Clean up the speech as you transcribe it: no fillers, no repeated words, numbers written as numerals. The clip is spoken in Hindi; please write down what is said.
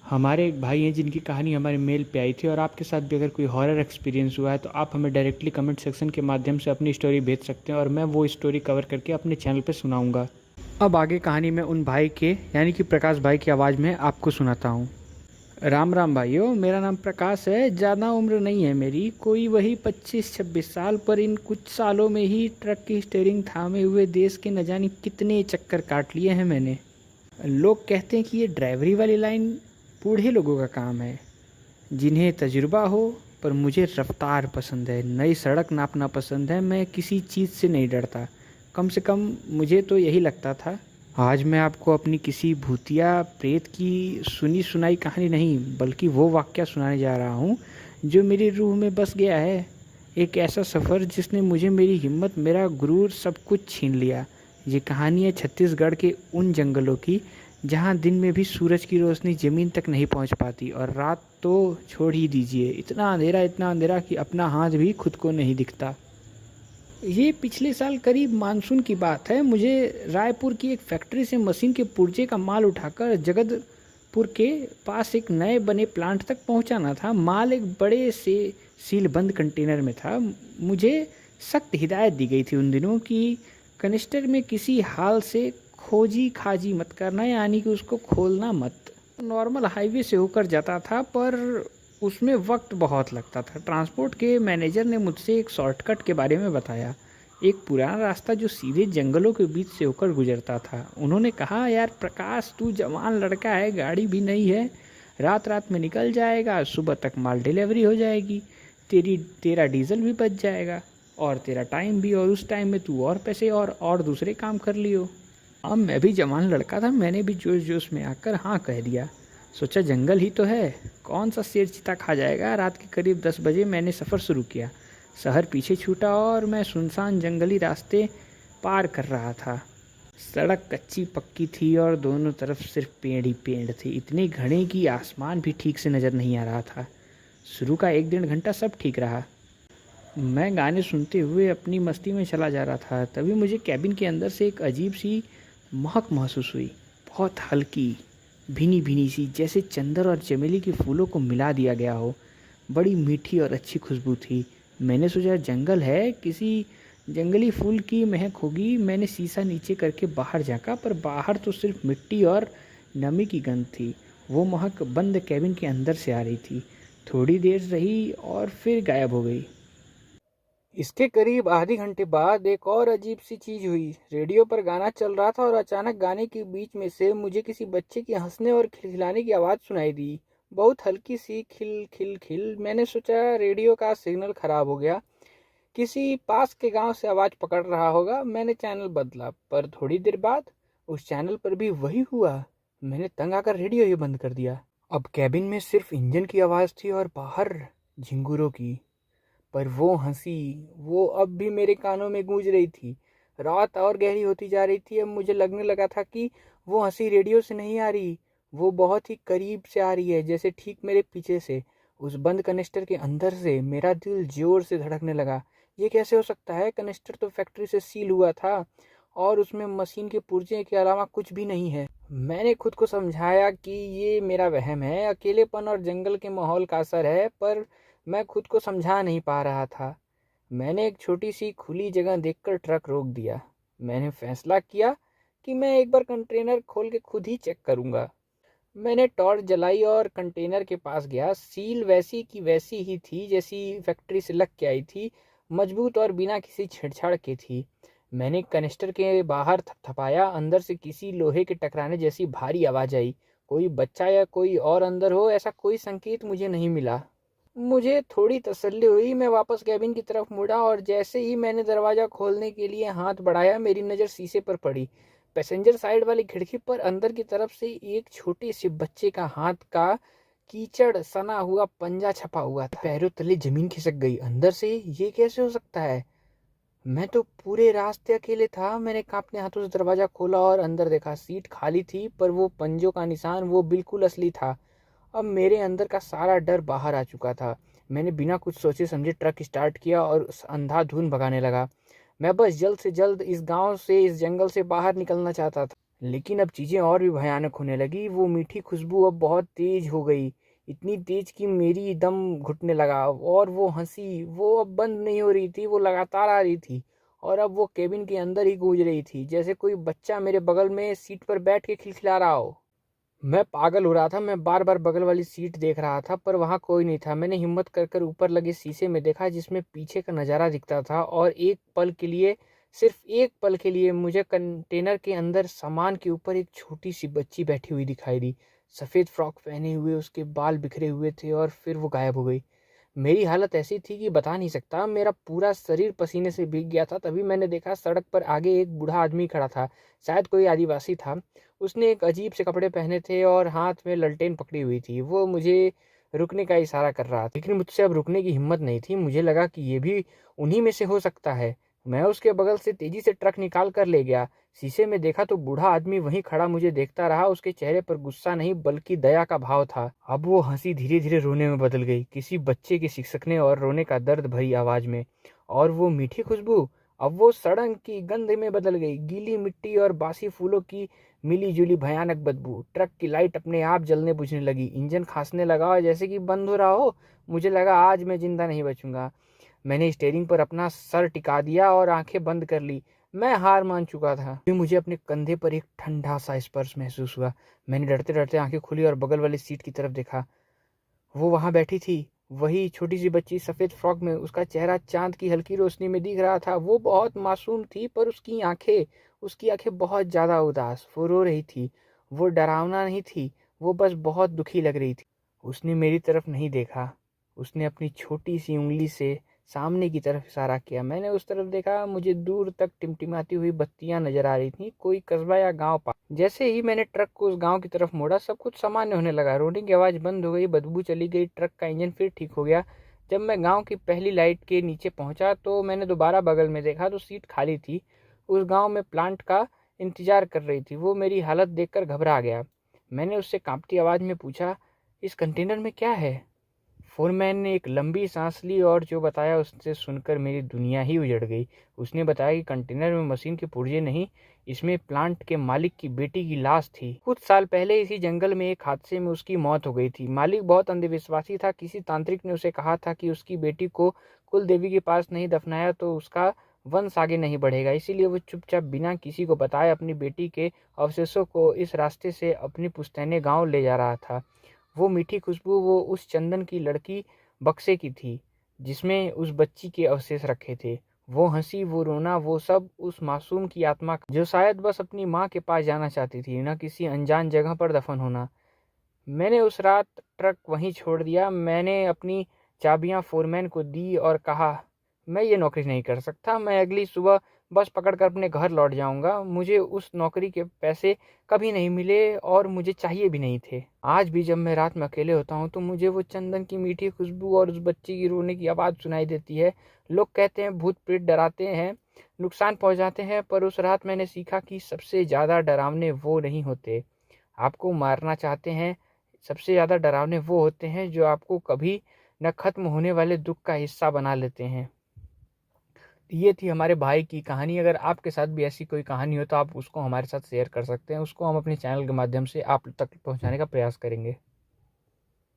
हमारे एक भाई हैं जिनकी कहानी हमारे मेल पे आई थी, और आपके साथ भी अगर कोई हॉरर एक्सपीरियंस हुआ है तो आप हमें डायरेक्टली कमेंट सेक्शन के माध्यम से अपनी स्टोरी भेज सकते हैं और मैं वो स्टोरी कवर करके अपने चैनल पे सुनाऊंगा। अब आगे कहानी मैं उन भाई के यानी कि प्रकाश भाई की आवाज़ में आपको सुनाता हूँ। राम राम भाइयों, मेरा नाम प्रकाश है। ज़्यादा उम्र नहीं है मेरी, कोई वही 25-26 साल, पर इन कुछ सालों में ही ट्रक की स्टीयरिंग थामे हुए देश के न जाने कितने चक्कर काट लिए हैं मैंने। लोग कहते हैं कि ये ड्राइवरी वाली लाइन बूढ़े लोगों का काम है, जिन्हें तजुर्बा हो, पर मुझे रफ्तार पसंद है, नई सड़क नापना पसंद है। मैं किसी चीज़ से नहीं डरता, कम से कम मुझे तो यही लगता था। आज मैं आपको अपनी किसी भूतिया प्रेत की सुनी सुनाई कहानी नहीं, बल्कि वो वाक़या सुनाने जा रहा हूँ जो मेरी रूह में बस गया है। एक ऐसा सफ़र जिसने मुझे मेरी हिम्मत, मेरा गुरूर, सब कुछ छीन लिया। ये कहानी है छत्तीसगढ़ के उन जंगलों की जहाँ दिन में भी सूरज की रोशनी ज़मीन तक नहीं पहुँच पाती, और रात तो छोड़ ही दीजिए, इतना अंधेरा कि अपना हाथ भी खुद को नहीं दिखता। ये पिछले साल करीब मानसून की बात है। मुझे रायपुर की एक फैक्ट्री से मशीन के पुर्जे का माल उठाकर जगदपुर के पास एक नए बने प्लांट तक पहुंचाना था। माल एक बड़े से सीलबंद कंटेनर में था। मुझे सख्त हिदायत दी गई थी उन दिनों कि कनिस्टर में किसी हाल से खोजी खाजी मत करना, यानी कि उसको खोलना मत। नॉर्मल हाईवे से होकर जाता था, पर उसमें वक्त बहुत लगता था। ट्रांसपोर्ट के मैनेजर ने मुझसे एक शॉर्टकट के बारे में बताया, एक पुराना रास्ता जो सीधे जंगलों के बीच से होकर गुजरता था। उन्होंने कहा, यार प्रकाश, तू जवान लड़का है, गाड़ी भी नहीं है, रात रात में निकल जाएगा, सुबह तक माल डिलीवरी हो जाएगी, तेरा डीजल भी बच जाएगा और तेरा टाइम भी, और उस टाइम में तू और पैसे और दूसरे काम कर लियो। अब मैं भी जवान लड़का था, मैंने भी जोश जोश में आकर हाँ कह दिया। सोचा जंगल ही तो है, कौन सा शेर चीता खा जाएगा। रात के करीब 10 बजे मैंने सफ़र शुरू किया। शहर पीछे छूटा और मैं सुनसान जंगली रास्ते पार कर रहा था। सड़क कच्ची पक्की थी और दोनों तरफ सिर्फ पेड़ ही पेड़ थे, इतने घने कि आसमान भी ठीक से नज़र नहीं आ रहा था। शुरू का 1-1.5 घंटा सब ठीक रहा। मैं गाने सुनते हुए अपनी मस्ती में चला जा रहा था। तभी मुझे कैबिन के अंदर से एक अजीब सी महक महसूस हुई, बहुत हल्की, भीनी भीनी सी, जैसे चंदन और चमेली के फूलों को मिला दिया गया हो। बड़ी मीठी और अच्छी खुशबू थी। मैंने सोचा जंगल है, किसी जंगली फूल की महक होगी। मैंने शीशा नीचे करके बाहर झाँका, पर बाहर तो सिर्फ मिट्टी और नमी की गंध थी। वो महक बंद कैबिन के अंदर से आ रही थी, थोड़ी देर रही और फिर गायब हो गई। इसके करीब आधे घंटे बाद एक और अजीब सी चीज हुई। रेडियो पर गाना चल रहा था और अचानक गाने के बीच में से मुझे किसी बच्चे की हंसने और खिलखिलाने की आवाज़ सुनाई दी, बहुत हल्की सी, खिल खिल खिल। मैंने सोचा रेडियो का सिग्नल खराब हो गया, किसी पास के गांव से आवाज़ पकड़ रहा होगा। मैंने चैनल बदला, पर थोड़ी देर बाद उस चैनल पर भी वही हुआ। मैंने तंग आकर रेडियो ही बंद कर दिया। अब कैबिन में सिर्फ इंजन की आवाज़ थी और बाहर झिंगुरों की। पर वो हंसी, वो अब भी मेरे कानों में गूंज रही थी। रात और गहरी होती जा रही थी। अब मुझे लगने लगा था कि वो हंसी रेडियो से नहीं आ रही, वो बहुत ही करीब से आ रही है, जैसे ठीक मेरे पीछे से, उस बंद कनिस्टर के अंदर से। मेरा दिल जोर से धड़कने लगा। ये कैसे हो सकता है? कनिस्टर तो फैक्ट्री से सील हुआ था और उसमें मशीन के पुर्जे के अलावा कुछ भी नहीं है। मैंने खुद को समझाया कि ये मेरा वहम है, अकेलेपन और जंगल के माहौल का असर है, पर मैं खुद को समझा नहीं पा रहा था। मैंने एक छोटी सी खुली जगह देखकर ट्रक रोक दिया। मैंने फैसला किया कि मैं एक बार कंटेनर खोल के खुद ही चेक करूंगा। मैंने टॉर्च जलाई और कंटेनर के पास गया। सील वैसी की वैसी ही थी जैसी फैक्ट्री से लग के आई थी, मजबूत और बिना किसी छेड़छाड़ के थी। मैंने कनिस्टर के बाहर थपथपाया। अंदर से किसी लोहे के टकराने जैसी भारी आवाज़ आई। कोई बच्चा या कोई और अंदर हो, ऐसा कोई संकेत मुझे नहीं मिला। मुझे थोड़ी तसल्ली हुई। मैं वापस कैबिन की तरफ मुड़ा और जैसे ही मैंने दरवाज़ा खोलने के लिए हाथ बढ़ाया, मेरी नज़र शीशे पर पड़ी। पैसेंजर साइड वाली खिड़की पर अंदर की तरफ से एक छोटे से बच्चे का हाथ का कीचड़ सना हुआ पंजा छपा हुआ था। पैरों तले जमीन खिसक गई। अंदर से ये कैसे हो सकता है? मैं तो पूरे रास्ते अकेले था। मैंने कांपते हाथों से दरवाज़ा खोला और अंदर देखा। सीट खाली थी, पर वो पंजों का निशान वो बिल्कुल असली था। अब मेरे अंदर का सारा डर बाहर आ चुका था। मैंने बिना कुछ सोचे समझे ट्रक स्टार्ट किया और उस अंधाधुंध भगाने लगा। मैं बस जल्द से जल्द इस गांव से, इस जंगल से बाहर निकलना चाहता था। लेकिन अब चीज़ें और भी भयानक होने लगी। वो मीठी खुशबू अब बहुत तेज़ हो गई, इतनी तेज़ कि मेरी दम घुटने लगा। और वो हँसी वो अब बंद नहीं हो रही थी, वो लगातार आ रही थी और अब वो केबिन के अंदर ही गूंज रही थी, जैसे कोई बच्चा मेरे बगल में सीट पर बैठ के खिलखिला रहा हो। मैं पागल हो रहा था, मैं बार बार बगल वाली सीट देख रहा था पर वहाँ कोई नहीं था। मैंने हिम्मत कर कर ऊपर लगे शीशे में देखा, जिसमें पीछे का नज़ारा दिखता था। और एक पल के लिए, सिर्फ एक पल के लिए, मुझे कंटेनर के अंदर सामान के ऊपर एक छोटी सी बच्ची बैठी हुई दिखाई दी। सफ़ेद फ्रॉक पहने हुए, उसके बाल बिखरे हुए थे और फिर वो गायब हो गई। मेरी हालत ऐसी थी कि बता नहीं सकता, मेरा पूरा शरीर पसीने से भीग गया था। तभी मैंने देखा सड़क पर आगे एक बूढ़ा आदमी खड़ा था, शायद कोई आदिवासी था। उसने एक अजीब से कपड़े पहने थे और हाथ में ललटेन पकड़ी हुई थी। वो मुझे रुकने का इशारा कर रहा था, लेकिन मुझसे अब रुकने की हिम्मत नहीं थी। मुझे लगा कि ये भी उन्हीं में से हो सकता है। मैं उसके बगल से तेजी से ट्रक निकाल कर ले गया। शीशे में देखा तो बूढ़ा आदमी वहीं खड़ा मुझे देखता रहा। उसके चेहरे पर गुस्सा नहीं बल्कि दया का भाव था। अब वो हंसी धीरे धीरे रोने में बदल गई, किसी बच्चे के सिसकने और रोने का दर्द भरी आवाज में। और वो मीठी खुशबू अब वो सड़न की गंध में बदल गई, गीली मिट्टी और बासी फूलों की मिली जुली भयानक बदबू। ट्रक की लाइट अपने आप जलने बुझने लगी, इंजन खांसने लगा और जैसे कि बंद हो रहा हो। मुझे लगा आज मैं जिंदा नहीं बचूंगा। मैंने स्टीयरिंग पर अपना सर टिका दिया और आंखें बंद कर ली। मैं हार मान चुका था। फिर मुझे अपने कंधे पर एक ठंडा सा स्पर्श महसूस हुआ। मैंने डरते डरते आंखें खोली और बगल वाली सीट की तरफ देखा। वो वहां बैठी थी, वही छोटी सी बच्ची सफेद फ्रॉक में। उसका चेहरा चांद की हल्की रोशनी में दिख रहा था। वो बहुत मासूम थी पर उसकी आंखें बहुत ज्यादा उदास। वो रो रही थी। वो डरावना नहीं थी, वो बस बहुत दुखी लग रही थी। उसने मेरी तरफ नहीं देखा। उसने अपनी छोटी सी उंगली से सामने की तरफ इशारा किया। मैंने उस तरफ देखा। मुझे दूर तक टिमटिमाती हुई बत्तियां नजर आ रही थी, कोई कस्बा या गांव पा। जैसे ही मैंने ट्रक को उस गांव की तरफ मोड़ा, सब कुछ सामान्य होने लगा। रोने की आवाज बंद हो गई, बदबू चली गई, ट्रक का इंजन फिर ठीक हो गया। जब मैं गांव की पहली लाइट के नीचे पहुंचा तो मैंने दोबारा बगल में देखा तो सीट खाली थी। उस गांव में प्लांट का इंतजार कर रही थी। वो मेरी हालत देखकर घबरा गया। मैंने उससे कांपती आवाज में पूछा, इस कंटेनर में क्या है? फोरमैन ने एक लंबी सांस ली और जो बताया उससे सुनकर मेरी दुनिया ही उजड़ गई। उसने बताया कि कंटेनर में मशीन के पुर्जे नहीं, इसमें प्लांट के मालिक की बेटी की लाश थी। कुछ साल पहले इसी जंगल में एक हादसे में उसकी मौत हो गई थी। मालिक बहुत अंधविश्वासी था। किसी तांत्रिक ने उसे कहा था कि उसकी बेटी को कुल देवी के पास नहीं दफनाया तो उसका वंश आगे नहीं बढ़ेगा। इसीलिए वो चुपचाप बिना किसी को बताए अपनी बेटी के अवशेषों को इस रास्ते से अपनी पुश्तैनी गांव ले जा रहा था। वो मीठी खुशबू वो उस चंदन की लड़की बक्से की थी जिसमें उस बच्ची के अवशेष रखे थे। वो हंसी, वो रोना, वो सब उस मासूम की आत्मा का, जो शायद बस अपनी माँ के पास जाना चाहती थी, न किसी अनजान जगह पर दफन होना। मैंने उस रात ट्रक वहीं छोड़ दिया। मैंने अपनी चाबियां फोरमैन को दी और कहा, मैं ये नौकरी नहीं कर सकता। मैं अगली सुबह बस पकड़कर अपने घर लौट जाऊंगा। मुझे उस नौकरी के पैसे कभी नहीं मिले और मुझे चाहिए भी नहीं थे। आज भी जब मैं रात में अकेले होता हूँ तो मुझे वो चंदन की मीठी खुशबू और उस बच्ची की रोने की आवाज़ सुनाई देती है। लोग कहते हैं भूत प्रेत डराते हैं, नुकसान पहुंचाते हैं, पर उस रात मैंने सीखा कि सबसे ज़्यादा डरावने वो नहीं होते आपको मारना चाहते हैं। सबसे ज़्यादा डरावने वो होते हैं जो आपको कभी न खत्म होने वाले दुख का हिस्सा बना लेते हैं। ये थी हमारे भाई की कहानी। अगर आपके साथ भी ऐसी कोई कहानी हो तो आप उसको हमारे साथ शेयर कर सकते हैं। उसको हम अपने चैनल के माध्यम से आप तक पहुंचाने का प्रयास करेंगे।